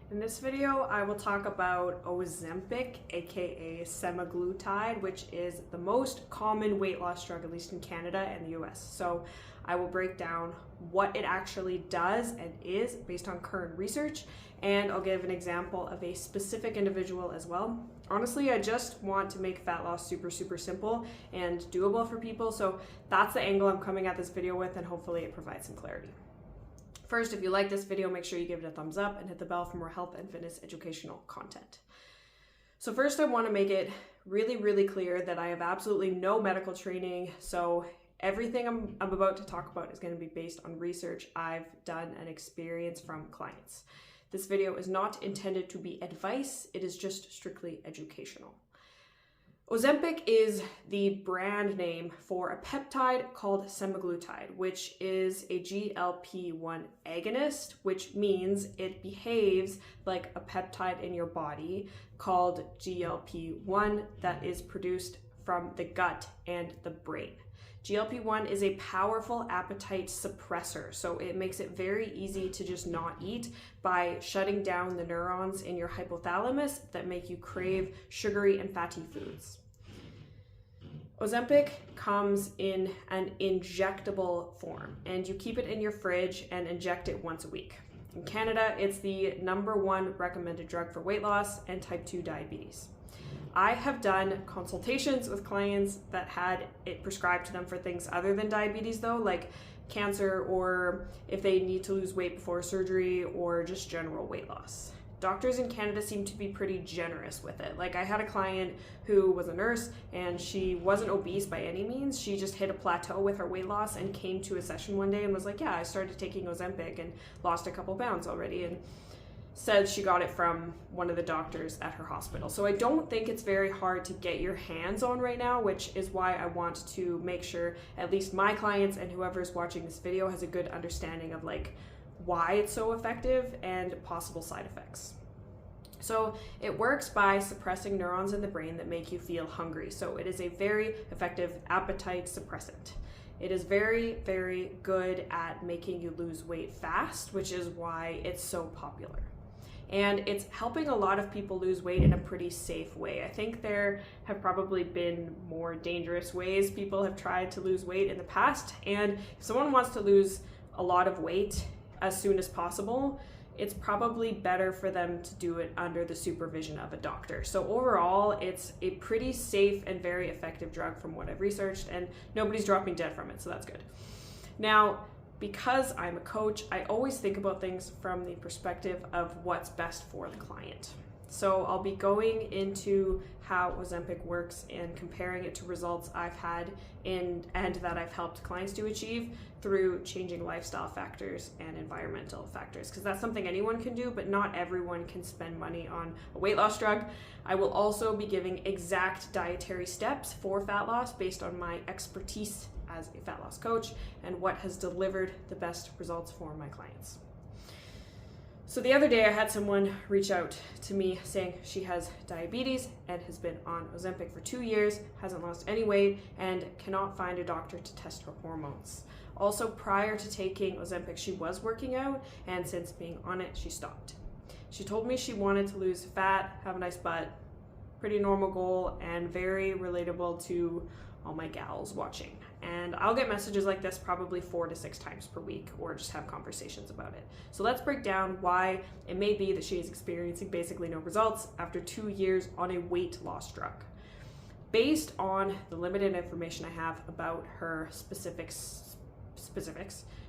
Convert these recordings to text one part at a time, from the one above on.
In this video, I will talk about Ozempic, aka semaglutide, which is the most common weight loss drug, at least in Canada and the US. So I will break down what it actually does and is based on current research, and I'll give an example of a specific individual as well. Honestly, I just want to make fat loss super simple and doable for people, so that's the angle I'm coming at this video with, and hopefully it provides some clarity. First, if you like this video, make sure you give it a thumbs up and hit the bell for more health and fitness educational content. So first, I want to make it really clear that I have absolutely no medical training, so everything I'm about to talk about is going to be based on research I've done and experience from clients. This video is not intended to be advice, it is just strictly educational. Ozempic is the brand name for a peptide called semaglutide, which is a GLP-1 agonist, which means it behaves like a peptide in your body called GLP-1 that is produced from the gut and the brain. GLP-1 is a powerful appetite suppressor, so it makes it very easy to just not eat by shutting down the neurons in your hypothalamus that make you crave sugary and fatty foods. Ozempic comes in an injectable form, and you keep it in your fridge and inject it once a week. In Canada, it's the #1 recommended drug for weight loss and type 2 diabetes. I have done consultations with clients that had it prescribed to them for things other than diabetes though, like cancer, or if they need to lose weight before surgery, or just general weight loss. Doctors in Canada seem to be pretty generous with it. Like, I had a client who was a nurse and she wasn't obese by any means. She just hit a plateau with her weight loss and came to a session one day and was like, yeah, I started taking Ozempic and lost a couple pounds already, and said she got it from one of the doctors at her hospital. So I don't think it's very hard to get your hands on right now, which is why I want to make sure at least my clients and whoever's watching this video has a good understanding of like why it's so effective and possible side effects. So it works by suppressing neurons in the brain that make you feel hungry. So it is a very effective appetite suppressant. It is very good at making you lose weight fast, which is why it's so popular. And it's helping a lot of people lose weight in a pretty safe way. I think there have probably been more dangerous ways people have tried to lose weight in the past. And if someone wants to lose a lot of weight as soon as possible, it's probably better for them to do it under the supervision of a doctor. So overall, it's a pretty safe and very effective drug from what I've researched, and nobody's dropping dead from it, so that's good. Now, because I'm a coach, I always think about things from the perspective of what's best for the client. So I'll be going into how Ozempic works and comparing it to results I've had and that I've helped clients to achieve through changing lifestyle factors and environmental factors, because that's something anyone can do, but not everyone can spend money on a weight loss drug. I will also be giving exact dietary steps for fat loss based on my expertise as a fat loss coach and what has delivered the best results for my clients. So the other day I had someone reach out to me saying she has diabetes and has been on Ozempic for 2 years, hasn't lost any weight, and cannot find a doctor to test her hormones. Also, prior to taking Ozempic, she was working out, and since being on it, she stopped. She told me she wanted to lose fat, have a nice butt, pretty normal goal, and very relatable to all my gals watching. And I'll get messages like this probably 4 to 6 times per week, or just have conversations about it. So let's break down why it may be that she is experiencing basically no results after 2 years on a weight loss drug. Based on the limited information I have about her specifics,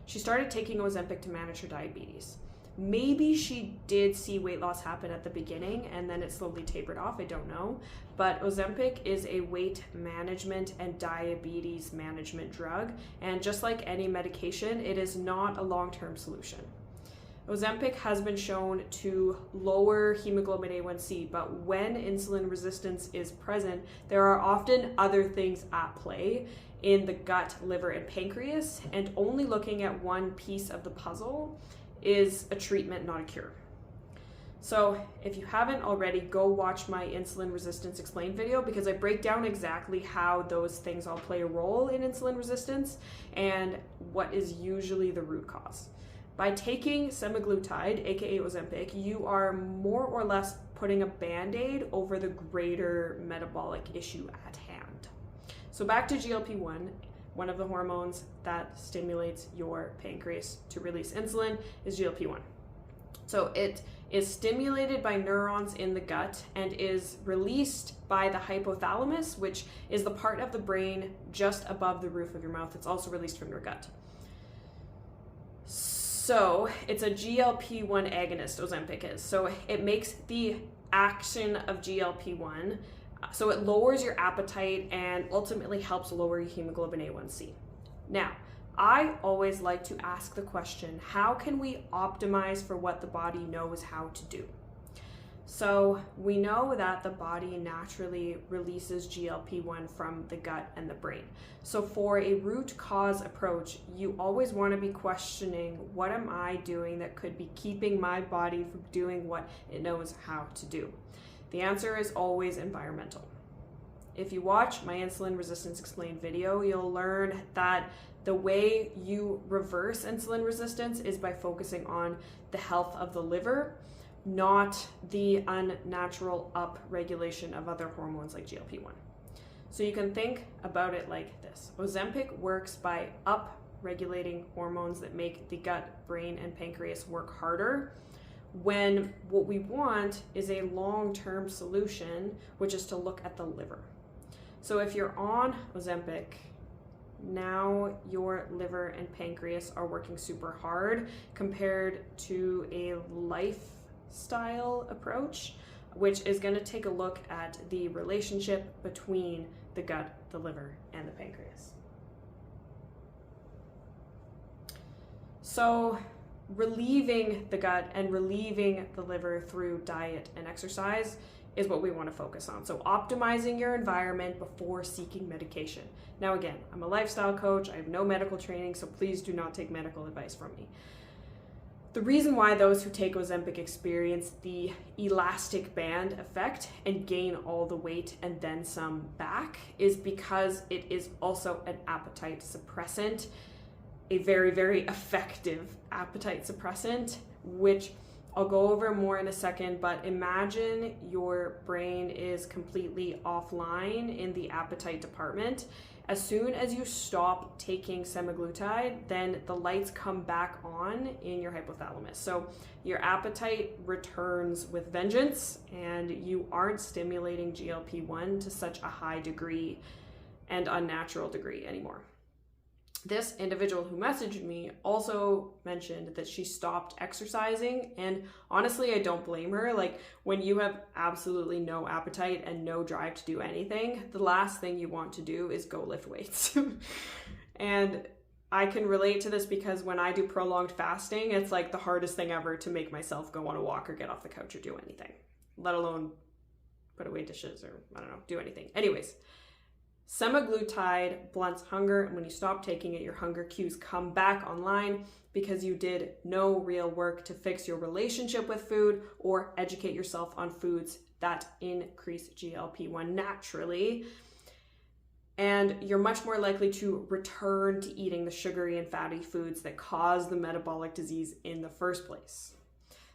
she started taking Ozempic to manage her diabetes. Maybe she did see weight loss happen at the beginning and then it slowly tapered off, I don't know. But Ozempic is a weight management and diabetes management drug, and just like any medication, it is not a long-term solution. Ozempic has been shown to lower hemoglobin A1C, but when insulin resistance is present, there are often other things at play in the gut, liver, and pancreas, and only looking at one piece of the puzzle is a treatment, not a cure. So if you haven't already, go watch my insulin resistance explained video, because I break down exactly how those things all play a role in insulin resistance and what is usually the root cause. by taking semaglutide, aka Ozempic, you are more or less putting a band-aid over the greater metabolic issue at hand. So back to GLP-1, one of the hormones that stimulates your pancreas to release insulin is GLP-1. So it is stimulated by neurons in the gut and is released by the hypothalamus, which is the part of the brain just above the roof of your mouth. It's also released from your gut. So it's a GLP-1 agonist, Ozempic is. So it makes the action of GLP-1, so it lowers your appetite and ultimately helps lower your hemoglobin A1C. Now, I always like to ask the question, how can we optimize for what the body knows how to do? So we know that the body naturally releases GLP-1 from the gut and the brain. So for a root cause approach, you always want to be questioning, what am I doing that could be keeping my body from doing what it knows how to do? The answer is always environmental. If you watch my Insulin Resistance Explained video, you'll learn that the way you reverse insulin resistance is by focusing on the health of the liver, not the unnatural upregulation of other hormones like GLP-1. So you can think about it like this. Ozempic works by upregulating hormones that make the gut, brain, and pancreas work harder, when what we want is a long-term solution, which is to look at the liver. So if you're on Ozempic, now your liver and pancreas are working super hard compared to a lifestyle approach, which is going to take a look at the relationship between the gut, the liver, and the pancreas. So relieving the gut and relieving the liver through diet and exercise is what we want to focus on. So optimizing your environment before seeking medication. Now again, I'm a lifestyle coach. I have no medical training, so please do not take medical advice from me. The reason why those who take Ozempic experience the elastic band effect and gain all the weight and then some back is because it is also an appetite suppressant, a very, very effective appetite suppressant, which I'll go over more in a second, but imagine your brain is completely offline in the appetite department. As soon as you stop taking semaglutide, then the lights come back on in your hypothalamus. So your appetite returns with vengeance and you aren't stimulating GLP-1 to such a high degree and unnatural degree anymore. This individual who messaged me also mentioned that she stopped exercising, and honestly, I don't blame her. Like, when you have absolutely no appetite and no drive to do anything, the last thing you want to do is go lift weights. And I can relate to this because when I do prolonged fasting, it's like the hardest thing ever to make myself go on a walk or get off the couch or do anything, let alone put away dishes or, I don't know, do anything. Anyways, semaglutide blunts hunger, and when you stop taking it, your hunger cues come back online because you did no real work to fix your relationship with food or educate yourself on foods that increase GLP-1 naturally. And you're much more likely to return to eating the sugary and fatty foods that cause the metabolic disease in the first place.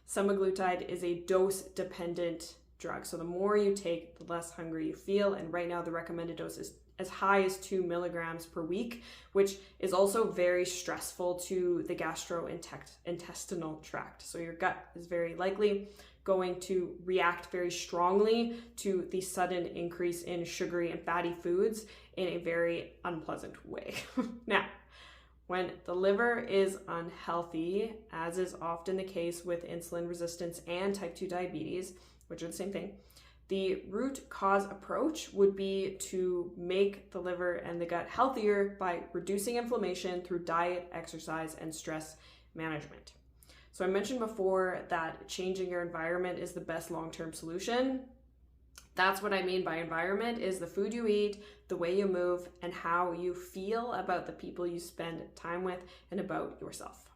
Semaglutide is a dose-dependent drug. So the more you take, the less hungry you feel. And right now the recommended dose is as high as 2 milligrams per week, which is also very stressful to the gastrointestinal tract. So your gut is very likely going to react very strongly to the sudden increase in sugary and fatty foods in a very unpleasant way. Now, when the liver is unhealthy, as is often the case with insulin resistance and type 2 diabetes, which are the same thing, the root cause approach would be to make the liver and the gut healthier by reducing inflammation through diet, exercise, and stress management. So I mentioned before that changing your environment is the best long-term solution. That's what I mean by environment, is the food you eat, the way you move, and how you feel about the people you spend time with and about yourself.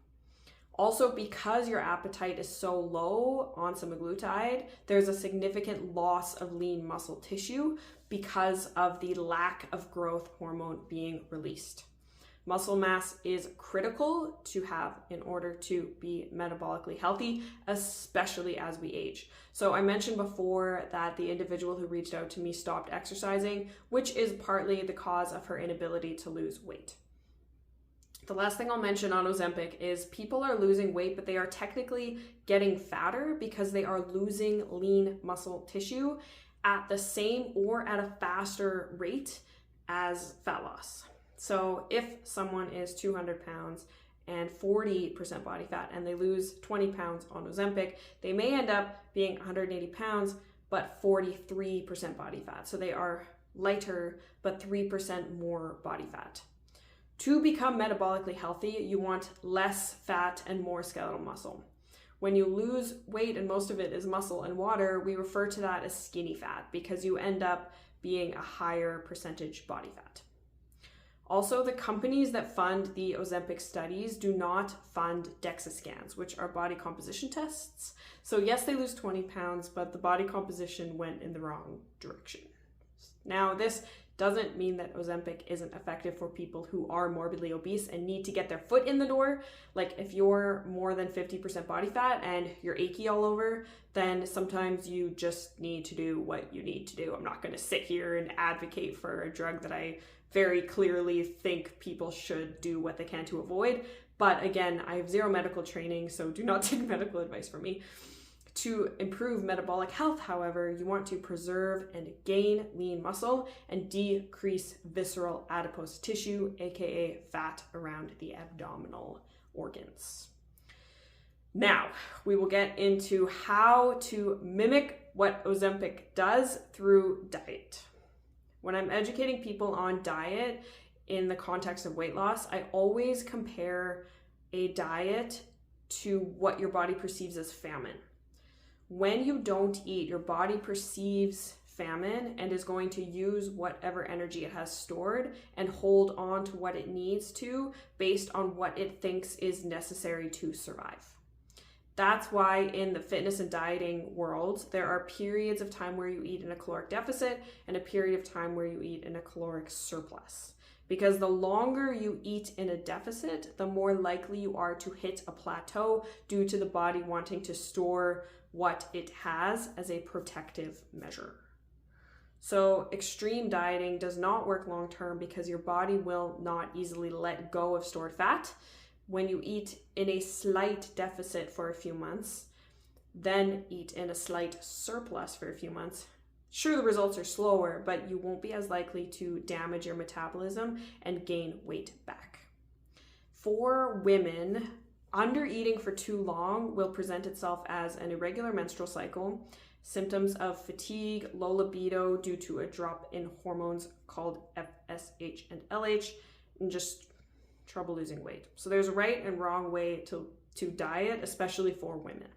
Also, because your appetite is so low on semaglutide, there's a significant loss of lean muscle tissue because of the lack of growth hormone being released. Muscle mass is critical to have in order to be metabolically healthy, especially as we age. So I mentioned before that the individual who reached out to me stopped exercising, which is partly the cause of her inability to lose weight. The last thing I'll mention on Ozempic is people are losing weight, but they are technically getting fatter because they are losing lean muscle tissue at the same or at a faster rate as fat loss. So if someone is 200 pounds and 40% body fat and they lose 20 pounds on Ozempic, they may end up being 180 pounds, but 43% body fat. So they are lighter, but 3% more body fat. To become metabolically healthy, you want less fat and more skeletal muscle. When you lose weight and most of it is muscle and water, we refer to that as skinny fat because you end up being a higher percentage body fat. Also, the companies that fund the Ozempic studies do not fund DEXA scans, which are body composition tests. So yes, they lose 20 pounds, but the body composition went in the wrong direction. Now, this doesn't mean that Ozempic isn't effective for people who are morbidly obese and need to get their foot in the door. Like if you're more than 50% body fat and you're achy all over, then sometimes you just need to do what you need to do. I'm not going to sit here and advocate for a drug that I very clearly think people should do what they can to avoid. But again, I have zero medical training, so do not take medical advice from me. To improve metabolic health, however, you want to preserve and gain lean muscle and decrease visceral adipose tissue, aka fat around the abdominal organs. Now, we will get into how to mimic what Ozempic does through diet. When I'm educating people on diet in the context of weight loss, I always compare a diet to what your body perceives as famine. When you don't eat, your body perceives famine and is going to use whatever energy it has stored and hold on to what it needs to based on what it thinks is necessary to survive. That's why in the fitness and dieting world, there are periods of time where you eat in a caloric deficit and a period of time where you eat in a caloric surplus. Because the longer you eat in a deficit, the more likely you are to hit a plateau due to the body wanting to store what it has as a protective measure. So extreme dieting does not work long term because your body will not easily let go of stored fat. When you eat in a slight deficit for a few months, then eat in a slight surplus for a few months, sure, the results are slower, but you won't be as likely to damage your metabolism and gain weight back. For women, under-eating for too long will present itself as an irregular menstrual cycle, symptoms of fatigue, low libido due to a drop in hormones called FSH and LH, and just trouble losing weight. So there's a right and wrong way to diet, especially for women.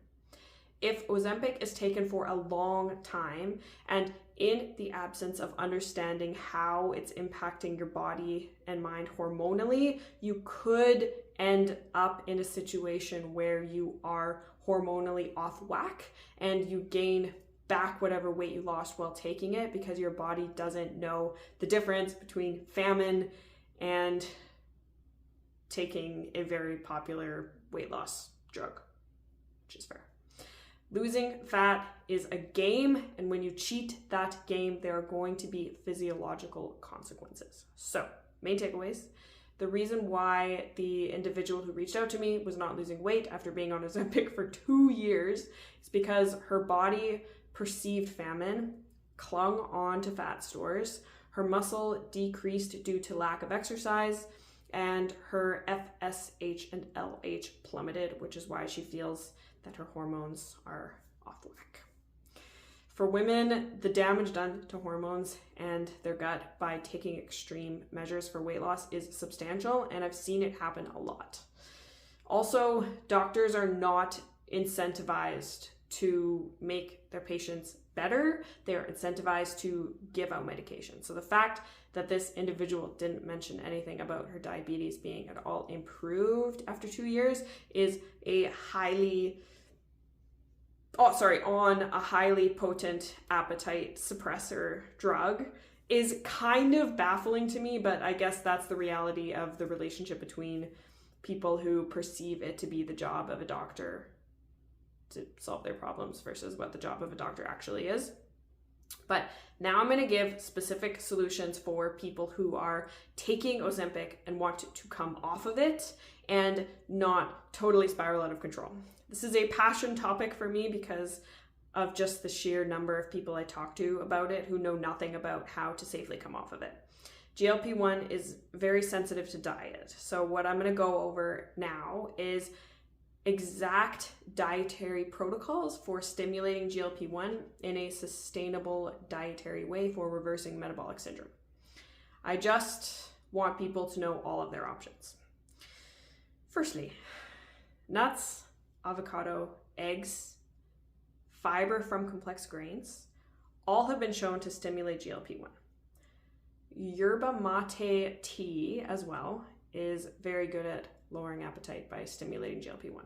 If Ozempic is taken for a long time and in the absence of understanding how it's impacting your body and mind hormonally, you could end up in a situation where you are hormonally off whack and you gain back whatever weight you lost while taking it because your body doesn't know the difference between famine and taking a very popular weight loss drug, which is fair. Losing fat is a game, and when you cheat that game, there are going to be physiological consequences. So, main takeaways. The reason why the individual who reached out to me was not losing weight after being on Ozempic for 2 years is because her body perceived famine, clung on to fat stores, her muscle decreased due to lack of exercise, and her FSH and LH plummeted, which is why she feels that her hormones are off whack. For women, the damage done to hormones and their gut by taking extreme measures for weight loss is substantial, and I've seen it happen a lot. Also, doctors are not incentivized to make their patients better. They're incentivized to give out medication. So the fact that this individual didn't mention anything about her diabetes being at all improved after 2 years is on a highly potent appetite suppressor drug, is kind of baffling to me, but I guess that's the reality of the relationship between people who perceive it to be the job of a doctor to solve their problems versus what the job of a doctor actually is. But now I'm going to give specific solutions for people who are taking Ozempic and want to come off of it and not totally spiral out of control. This is a passion topic for me because of just the sheer number of people I talk to about it who know nothing about how to safely come off of it. GLP-1 is very sensitive to diet. So what I'm going to go over now is exact dietary protocols for stimulating GLP-1 in a sustainable dietary way for reversing metabolic syndrome. I just want people to know all of their options. Firstly, nuts, avocado, eggs, fiber from complex grains, all have been shown to stimulate GLP-1. Yerba mate tea as well is very good at lowering appetite by stimulating GLP-1.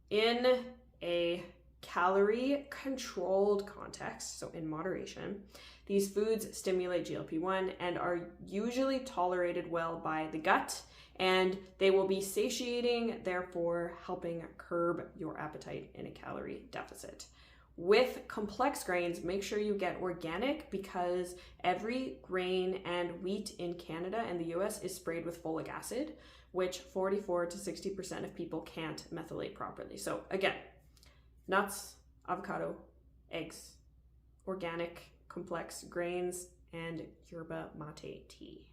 In a calorie-controlled context, so in moderation, these foods stimulate GLP-1 and are usually tolerated well by the gut, and they will be satiating, therefore helping curb your appetite in a calorie deficit. With complex grains, make sure you get organic because every grain and wheat in Canada and the US is sprayed with folic acid, which 44 to 60% of people can't methylate properly. So again, nuts, avocado, eggs, organic, complex grains, and yerba mate tea.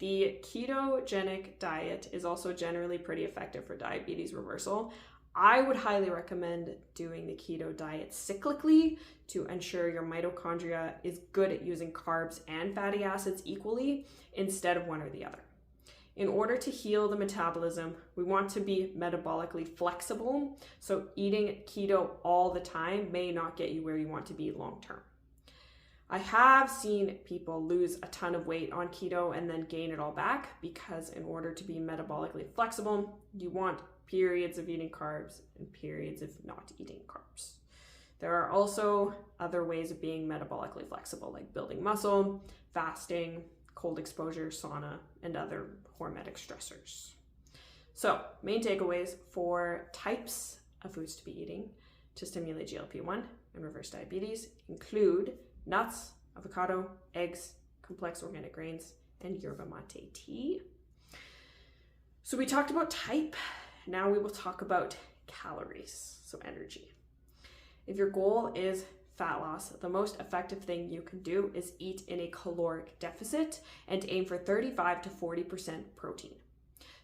The ketogenic diet is also generally pretty effective for diabetes reversal. I would highly recommend doing the keto diet cyclically to ensure your mitochondria is good at using carbs and fatty acids equally instead of one or the other. In order to heal the metabolism, we want to be metabolically flexible, so eating keto all the time may not get you where you want to be long term. I have seen people lose a ton of weight on keto and then gain it all back because in order to be metabolically flexible, you want periods of eating carbs and periods of not eating carbs. There are also other ways of being metabolically flexible, like building muscle, fasting, cold exposure, sauna, and other hormetic stressors. So, main takeaways for types of foods to be eating to stimulate GLP-1 and reverse diabetes include nuts, avocado, eggs, complex organic grains, and yerba mate tea. So we talked about type. Now we will talk about calories, so energy. If your goal is fat loss, the most effective thing you can do is eat in a caloric deficit and aim for 35 to 40% protein.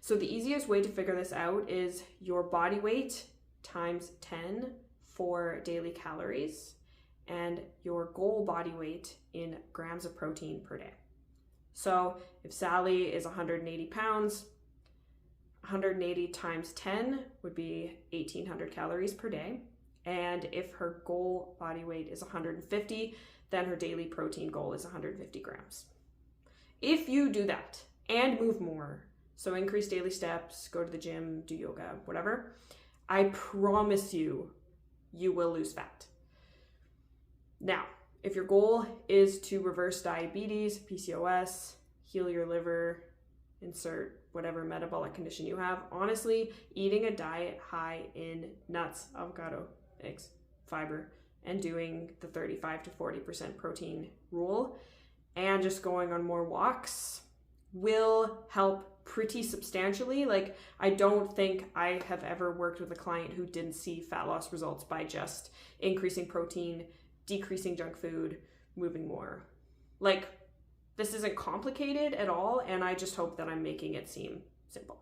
So the easiest way to figure this out is your body weight times 10 for daily calories and your goal body weight in grams of protein per day. So if Sally is 180 pounds, 180 times 10 would be 1,800 calories per day. And if her goal body weight is 150, then her daily protein goal is 150 grams. If you do that and move more, so increase daily steps, go to the gym, do yoga, whatever, I promise you, you will lose fat. Now, if your goal is to reverse diabetes, PCOS, heal your liver, insert whatever metabolic condition you have, honestly, eating a diet high in nuts, avocado, eggs, fiber, and doing the 35 to 40% protein rule and just going on more walks will help pretty substantially. Like, I don't think I have ever worked with a client who didn't see fat loss results by just increasing protein, decreasing junk food, moving more. Like, this isn't complicated at all, and I just hope that I'm making it seem simple.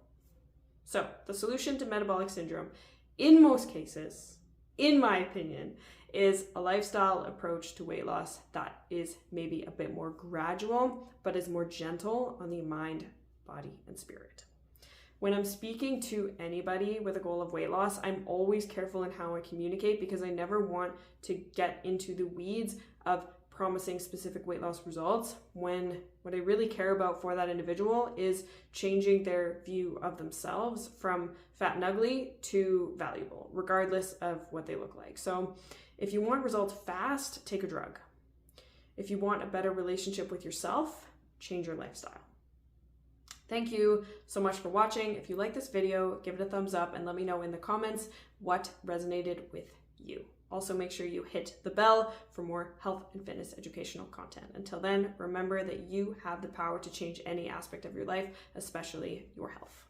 So, the solution to metabolic syndrome, in most cases, in my opinion, is a lifestyle approach to weight loss that is maybe a bit more gradual, but is more gentle on the mind, body, and spirit. When I'm speaking to anybody with a goal of weight loss, I'm always careful in how I communicate because I never want to get into the weeds of promising specific weight loss results when what I really care about for that individual is changing their view of themselves from fat and ugly to valuable, regardless of what they look like. So if you want results fast, take a drug. If you want a better relationship with yourself, change your lifestyle. Thank you so much for watching. If you like this video, give it a thumbs up and let me know in the comments what resonated with you. Also, make sure you hit the bell for more health and fitness educational content. Until then, remember that you have the power to change any aspect of your life, especially your health.